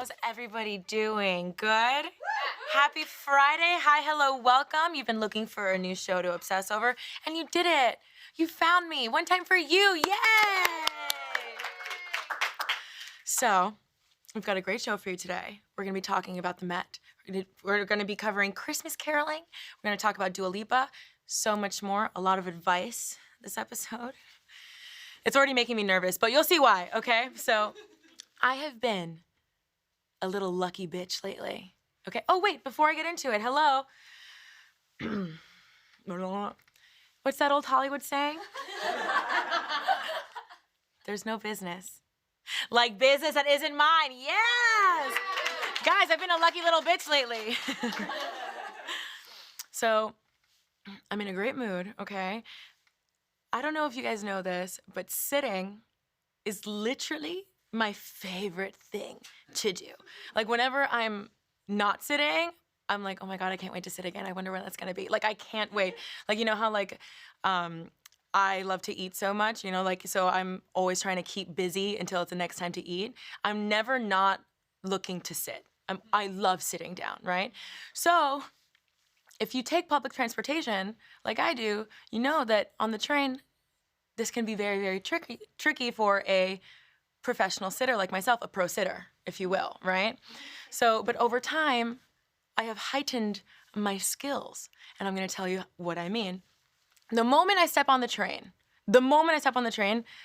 How's everybody doing? Good? Happy Friday. Hi, hello, welcome. You've been looking for a new show to obsess over, and you did it. You found me. One time for you. Yay! So, we've got a great show for you today. We're going to be talking about the Met. We're going to be covering Christmas caroling. We're going to talk about Dua Lipa. So much more. A lot of advice this episode. It's already making me nervous, but you'll see why, okay? So, I have been a little lucky bitch lately. Okay. Oh, wait, before I get into it, hello. What's that old Hollywood saying? There's no business like business that isn't mine. Yes! Guys, I've been a lucky little bitch lately. So, I'm in a great mood, okay? I don't know if you guys know this, but sitting is literally my favorite thing to do. Like, whenever I'm not sitting, I'm like, oh my God, I can't wait to sit again. I wonder when that's gonna be. Like, I can't wait. Like, you know how, like, I love to eat so much, you know, like, so I'm always trying to keep busy until it's the next time to eat. I'm never not looking to sit. I love sitting down, right? So, if you take public transportation, like I do, you know that on the train, this can be very, very tricky for a professional sitter like myself, a pro sitter, if you will, right? So, but over time, I have heightened my skills, and I'm gonna tell you what I mean. The moment I step on the train,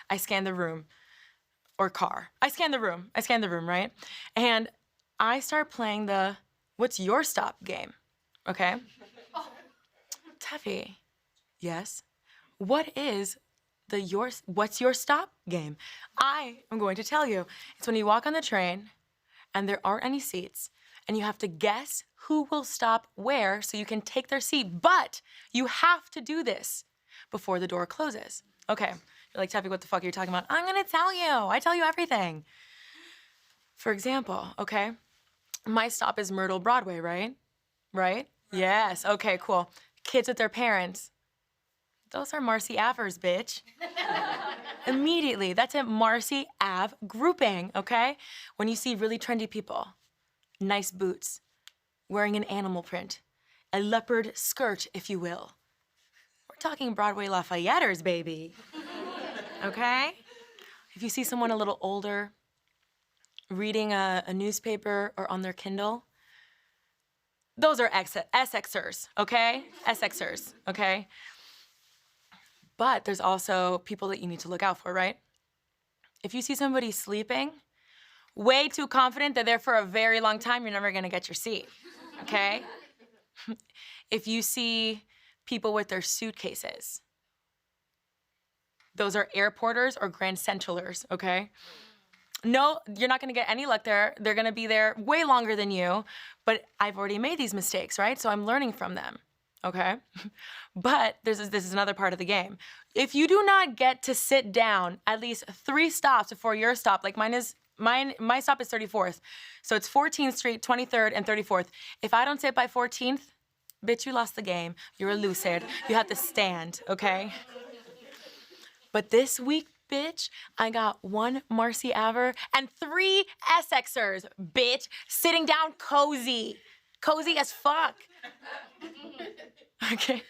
I scan the room or car. I scan the room, right? And I start playing the what's your stop game, okay? Tefi, yes? What's your stop game? I am going to tell you. It's when you walk on the train and there aren't any seats and you have to guess who will stop where so you can take their seat, but you have to do this before the door closes. Okay, you're like, Tefi, what the fuck are you talking about? I'm gonna tell you. I tell you everything. For example, okay, my stop is Myrtle Broadway, right? Right? Yes, okay, cool. Kids with their parents. Those are Marcy Avers, bitch. Immediately, that's a Marcy Ave grouping, okay? When you see really trendy people, nice boots, wearing an animal print, a leopard skirt, if you will. We're talking Broadway Lafayetters, baby. Okay? If you see someone a little older, reading a newspaper or on their Kindle, those are SXers, okay? SXers, okay? But there's also people that you need to look out for, right? If you see somebody sleeping, way too confident they're there for a very long time, you're never gonna get your seat, okay? If you see people with their suitcases, those are airporters or Grand Centralers, okay? No, you're not gonna get any luck there. They're gonna be there way longer than you, but I've already made these mistakes, right? So I'm learning from them, okay? But this is another part of the game. If you do not get to sit down at least 3 stops before your stop, like my stop is 34th, so it's 14th Street, 23rd, and 34th. If I don't sit by 14th, bitch, you lost the game. You're a loser. You have to stand, okay? But this week, bitch, I got 1 Marcy Aver and 3 SXers, bitch, sitting down cozy. Cozy as fuck. Okay?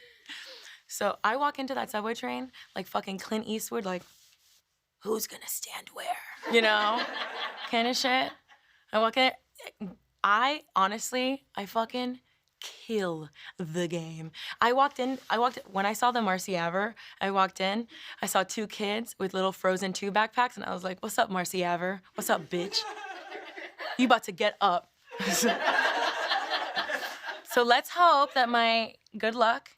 So I walk into that subway train like fucking Clint Eastwood, like, who's gonna stand where? You know? Kind of shit. I walk in, I fucking kill the game. When I saw the Marcy Aver, I walked in, I saw 2 kids with little Frozen 2 backpacks, and I was like, what's up, Marcy Aver? What's up, bitch? You about to get up. So let's hope that my good luck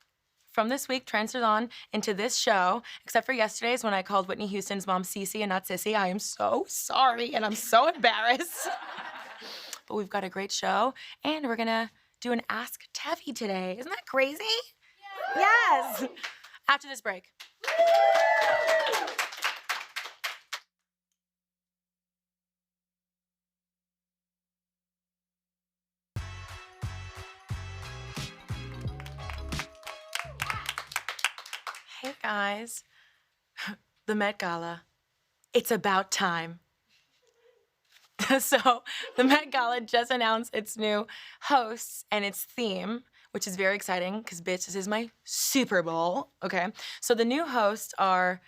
from this week transfers on into this show, except for yesterday's when I called Whitney Houston's mom Cece and not Sissy. I am so sorry, and I'm so embarrassed. But we've got a great show, and we're gonna do an Ask Tefi today. Isn't that crazy? Yes! After this break. Hey guys, the Met Gala. It's about time. So the Met Gala just announced its new hosts and its theme, which is very exciting because, bitch, this is my Super Bowl, okay? So the new hosts are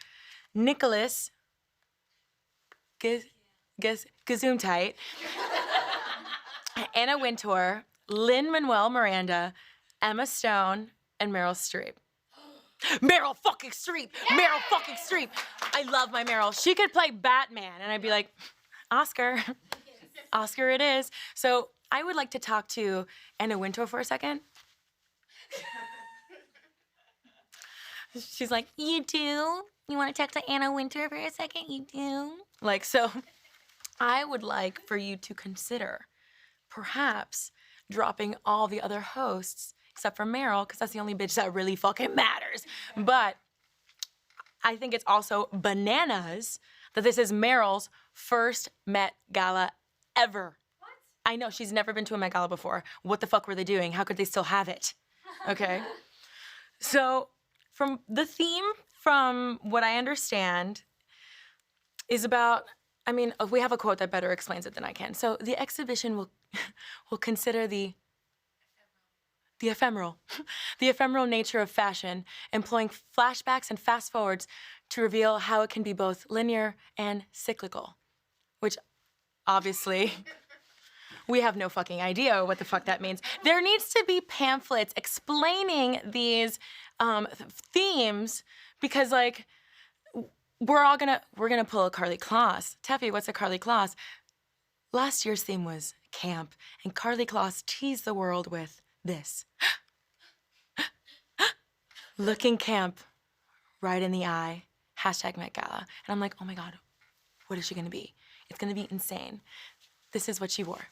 Nicholas Gesundheit, Anna Wintour, Lin-Manuel Miranda, Emma Stone, and Meryl Streep. Meryl fucking Streep! Meryl fucking Streep! I love my Meryl. She could play Batman, and I'd be like, Oscar. Oscar it is. So I would like to talk to Anna Wintour for a second. She's like, you do? You want to talk to Anna Wintour for a second? You do? Like, so I would like for you to consider perhaps dropping all the other hosts except for Meryl, because that's the only bitch that really fucking matters. But I think it's also bananas that this is Meryl's first Met Gala ever. What? I know, she's never been to a Met Gala before. What the fuck were they doing? How could they still have it? Okay? So, from the theme, from what I understand, is about, I mean, we have a quote that better explains it than I can. So, the exhibition will consider the ephemeral nature of fashion, employing flashbacks and fast forwards to reveal how it can be both linear and cyclical, which obviously we have no fucking idea what the fuck that means. There needs to be pamphlets explaining these themes because, like, we're gonna pull a Carly Kloss. Tefi, what's a Carly Kloss? Last year's theme was camp, and Carly Kloss teased the world with this. Looking camp right in the eye, hashtag Met Gala. And I'm like, oh my God, what is she gonna be? It's gonna be insane. This is what she wore.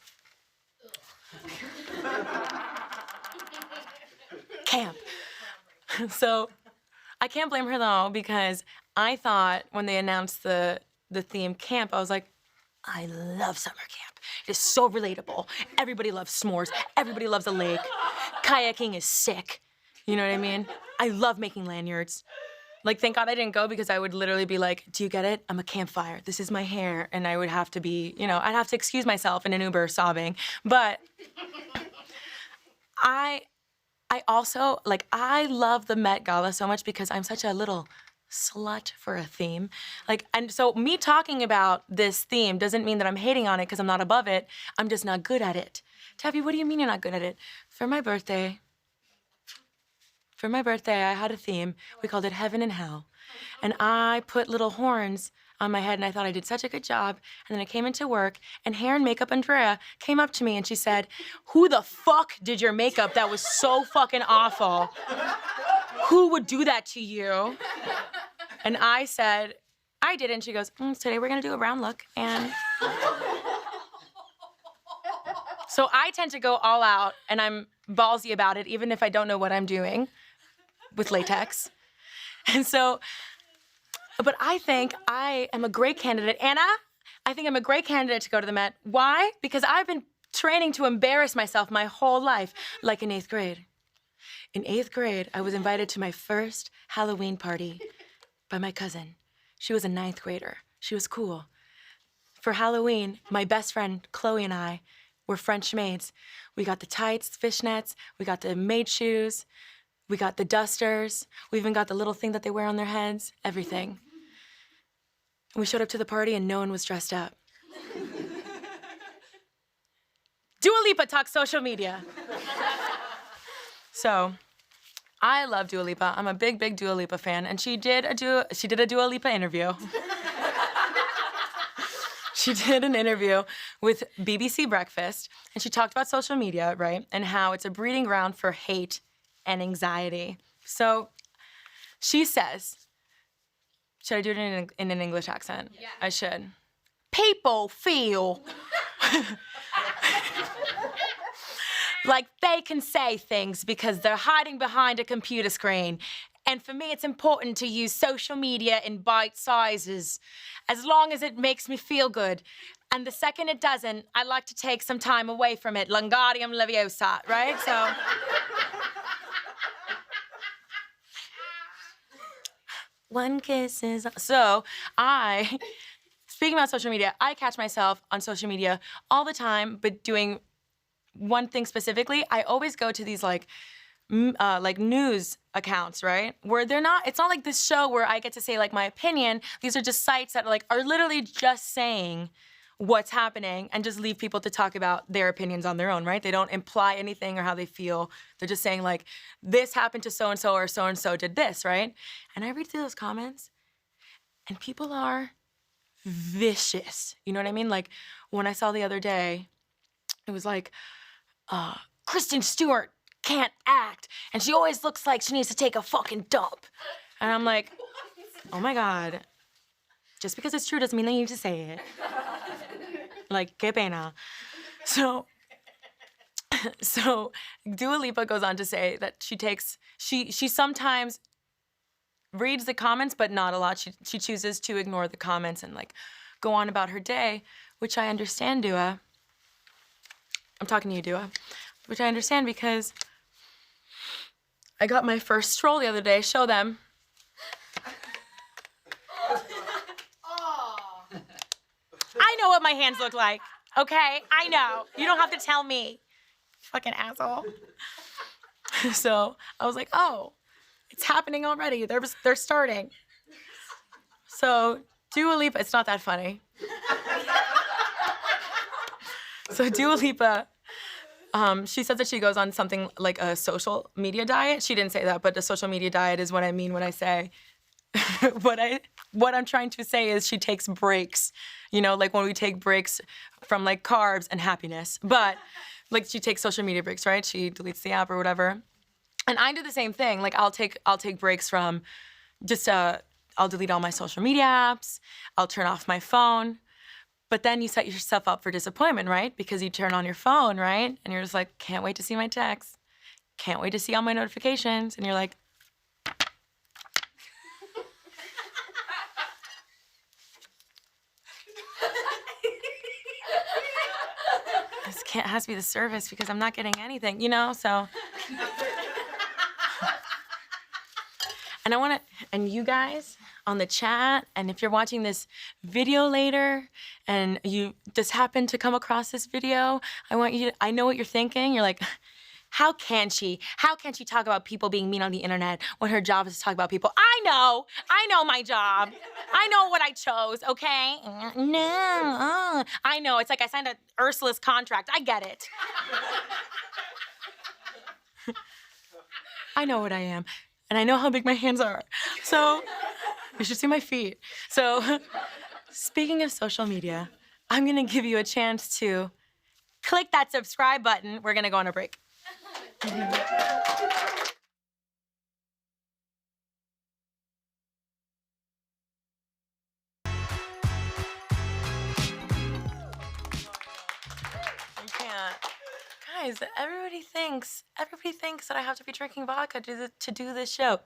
Camp. So I can't blame her though, because I thought when they announced the theme camp, I was like, I love summer camp. It is so relatable. Everybody loves s'mores. Everybody loves a lake. Kayaking is sick. You know what I mean? I love making lanyards. Like, thank God I didn't go because I would literally be like, do you get it? I'm a campfire. This is my hair. And I would have to be, you know, I'd have to excuse myself in an Uber sobbing. But I also, like, I love the Met Gala so much because I'm such a little slut for a theme. Like, and so me talking about this theme doesn't mean that I'm hating on it because I'm not above it. I'm just not good at it. Tefi, what do you mean you're not good at it? For my birthday, I had a theme. We called it Heaven and Hell. And I put little horns on my head, and I thought I did such a good job. And then I came into work, and hair and makeup Andrea came up to me, and she said, who the fuck did your makeup that was so fucking awful? Who would do that to you? And I said, I did. And she goes, today we're going to do a brown look. And so I tend to go all out, and I'm ballsy about it, even if I don't know what I'm doing with latex. And so, but I think I am a great candidate. Anna, I think I'm a great candidate to go to the Met. Why? Because I've been training to embarrass myself my whole life, like in 8th grade. In 8th grade, I was invited to my first Halloween party by my cousin. She was a 9th grader. She was cool. For Halloween, my best friend, Chloe, and I were French maids. We got the tights, fishnets, we got the maid shoes, we got the dusters, we even got the little thing that they wear on their heads, everything. And we showed up to the party and no one was dressed up. Dua Lipa talks social media. So, I love Dua Lipa. I'm a big, big Dua Lipa fan, and she did a Dua Lipa interview. She did an interview with BBC Breakfast, and she talked about social media, right, and how it's a breeding ground for hate and anxiety. So she says, should I do it in an English accent? Yeah. I should. People feel like they can say things because they're hiding behind a computer screen. And for me, it's important to use social media in bite sizes, as long as it makes me feel good. And the second it doesn't, I like to take some time away from it. Lungadium leviosa, right? So. One kiss is. So I speaking about social media, I catch myself on social media all the time, but doing one thing specifically. I always go to these like news accounts, right? Where it's not like this show where I get to say like my opinion. These are just sites that are literally just saying what's happening and just leave people to talk about their opinions on their own, right? They don't imply anything or how they feel. They're just saying like, this happened to so-and-so or so-and-so did this, right? And I read through those comments and people are vicious. You know what I mean? Like when I saw the other day, it was like, Kristen Stewart can't act and she always looks like she needs to take a fucking dump. And I'm like, oh my God. Just because it's true doesn't mean I need to say it. Like, que pena. So Dua Lipa goes on to say that she sometimes reads the comments, but not a lot. She chooses to ignore the comments and like go on about her day, which I understand, Dua. I'm talking to you, Dua. Which I understand because I got my first stroll the other day. Show them. I know what my hands look like, okay? I know. You don't have to tell me, fucking asshole. So I was like, oh, it's happening already. They're starting. So Dua Lipa, it's not that funny. So Dua Lipa, she says that she goes on something like a social media diet. She didn't say that, but the social media diet is what I mean when I say what I'm trying to say is she takes breaks, you know, like when we take breaks from like carbs and happiness. But like she takes social media breaks, right? She deletes the app or whatever. And I do the same thing. Like I'll take breaks from just I'll delete all my social media apps. I'll turn off my phone. But then you set yourself up for disappointment, right? Because you turn on your phone, right? And you're just like, can't wait to see my texts. Can't wait to see all my notifications. And you're like, it has to be the service because I'm not getting anything, you know, so. And I want to, and you guys on the chat, and if you're watching this video later and you just happen to come across this video, I know what you're thinking. You're like, how can she talk about people being mean on the internet when her job is to talk about people? I know my job. I know what I chose, okay? No, I know, it's like I signed a Ursula's contract, I get it. I know what I am, and I know how big my hands are. So, you should see my feet. So, speaking of social media, I'm gonna give you a chance to click that subscribe button. We're gonna go on a break. Guys, everybody thinks that I have to be drinking vodka to do this show.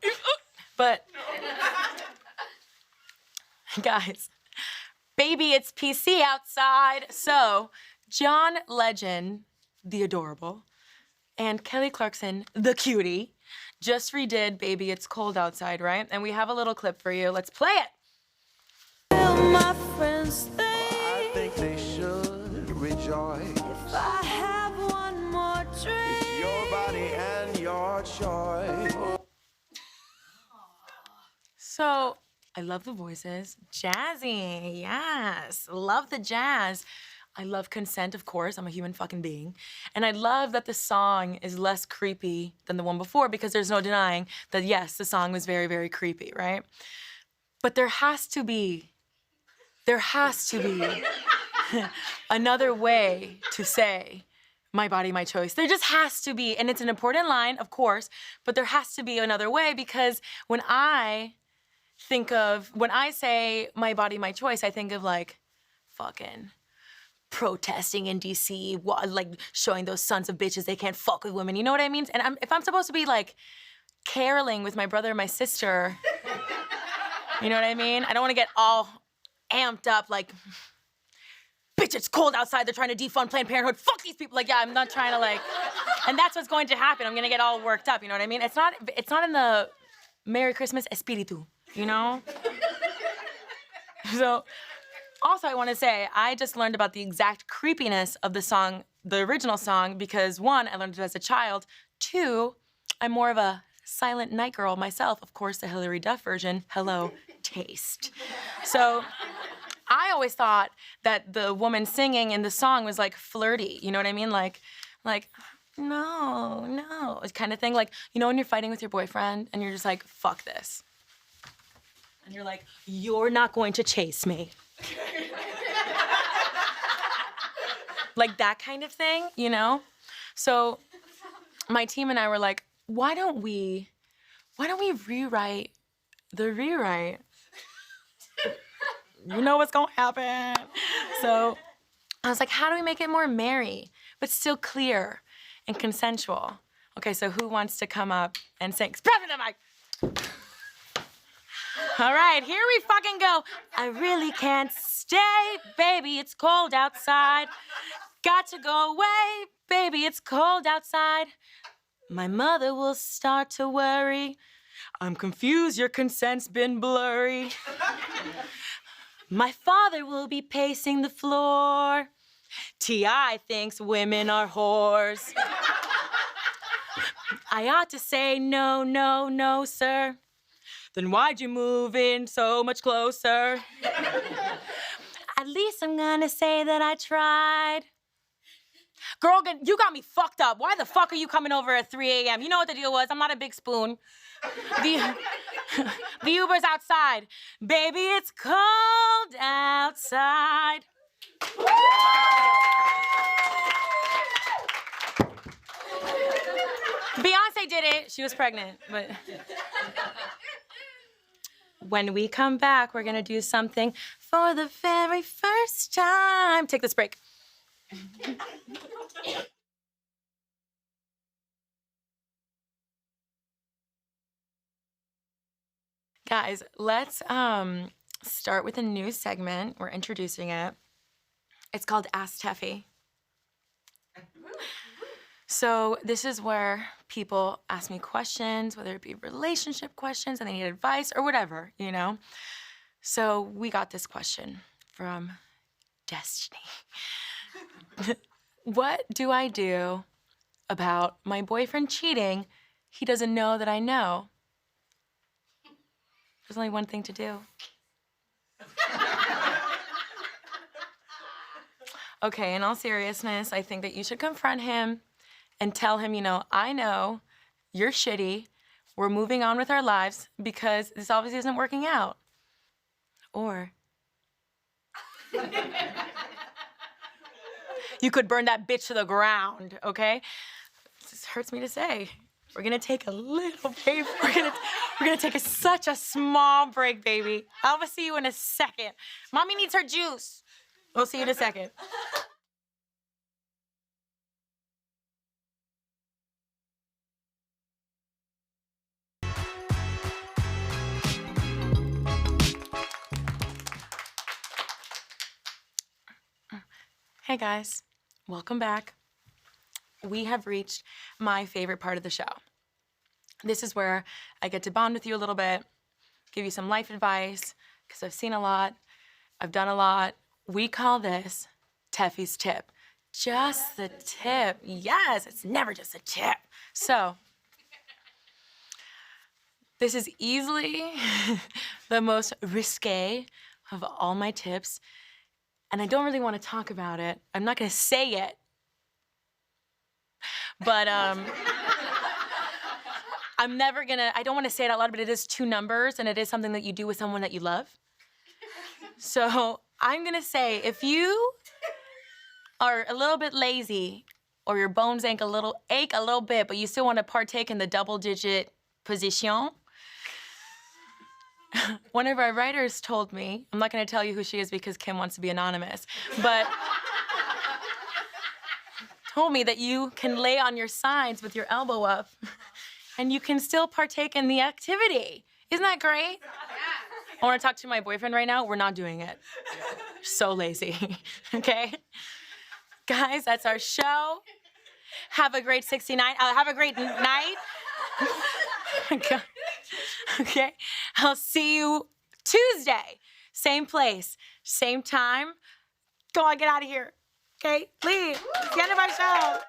But, guys, baby, it's PC outside. So, John Legend, the adorable, and Kelly Clarkson, the cutie, just redid Baby It's Cold Outside, right? And we have a little clip for you. Let's play it. Well, my friends I think they should rejoice. If I have one more drink, it's your body and your choice. So, I love the voices. Jazzy, yes. Love the jazz. I love consent, of course. I'm a human fucking being. And I love that the song is less creepy than the one before because there's no denying that, yes, the song was very, very creepy, right? But there has to be another way to say, my body, my choice. There just has to be, and it's an important line, of course, but there has to be another way because when I say my body, my choice, I think of like fucking protesting in DC, like showing those sons of bitches they can't fuck with women, you know what I mean? And if I'm supposed to be like caroling with my brother and my sister, you know what I mean? I don't want to get all amped up like, bitch, it's cold outside, they're trying to defund Planned Parenthood, fuck these people. Like, yeah, I'm not trying to like, and that's what's going to happen. I'm gonna get all worked up, you know what I mean? It's not in the Merry Christmas espiritu, you know? So, Also, I want to say, I just learned about the exact creepiness of the song, the original song, because one, I learned it as a child. Two, I'm more of a silent night girl myself. Of course, the Hilary Duff version, hello, taste. So I always thought that the woman singing in the song was like flirty, you know what I mean? Like, no, kind of thing. Like, you know when you're fighting with your boyfriend and you're just like, fuck this. And you're like, you're not going to chase me. Like that kind of thing, you know? So my team and I were like, why don't we rewrite the rewrite? You know what's gonna happen. So I was like, how do we make it more merry, but still clear and consensual? Okay, so who wants to come up and sing? President Mike! All right, here we fucking go. I really can't stay, baby, it's cold outside. Got to go away, baby, it's cold outside. My mother will start to worry. I'm confused, your consent's been blurry. My father will be pacing the floor. T.I. thinks women are whores. I ought to say no, no, no, sir. Then why'd you move in so much closer? At least I'm gonna say that I tried. Girl, you got me fucked up. Why the fuck are you coming over at 3 a.m.? You know what the deal was. I'm not a big spoon. The Uber's outside. Baby, it's cold outside. Beyonce did it. She was pregnant, but... When we come back, we're gonna do something for the very first time. Take this break. Guys, let's start with a new segment. We're introducing it. It's called Ask Tefi. So this is where people ask me questions, whether it be relationship questions and they need advice or whatever, you know? So we got this question from Destiny. What do I do about my boyfriend cheating? He doesn't know that I know. There's only one thing to do. Okay, in all seriousness, I think that you should confront him and tell him, you know, I know you're shitty. We're moving on with our lives because this obviously isn't working out. Or you could burn that bitch to the ground, okay? This hurts me to say. We're gonna take a little break. We're gonna take such a small break, baby. I will see you in a second. Mommy needs her juice. We'll see you in a second. Hey guys, welcome back. We have reached my favorite part of the show. This is where I get to bond with you a little bit, give you some life advice, because I've seen a lot, I've done a lot. We call this Tefi's tip. Just the tip. Yes, it's never just a tip. So, this is easily the most risque of all my tips. And I don't really want to talk about it. I'm not going to say it. But I'm never going to, I don't want to say it out loud, but it is 2 numbers, and it is something that you do with someone that you love. So I'm going to say, if you are a little bit lazy, or your bones ache a little bit, but you still want to partake in the double-digit position, one of our writers told me, I'm not gonna tell you who she is because Kim wants to be anonymous, but told me that you can lay on your sides with your elbow up and you can still partake in the activity. Isn't that great? Yeah. I wanna talk to my boyfriend right now. We're not doing it. So lazy, okay? Guys, that's our show. Have a great 69, have a great night. Okay, I'll see you Tuesday. same place, same time. Go on, get out of here. Okay, leave. It's the end of our show.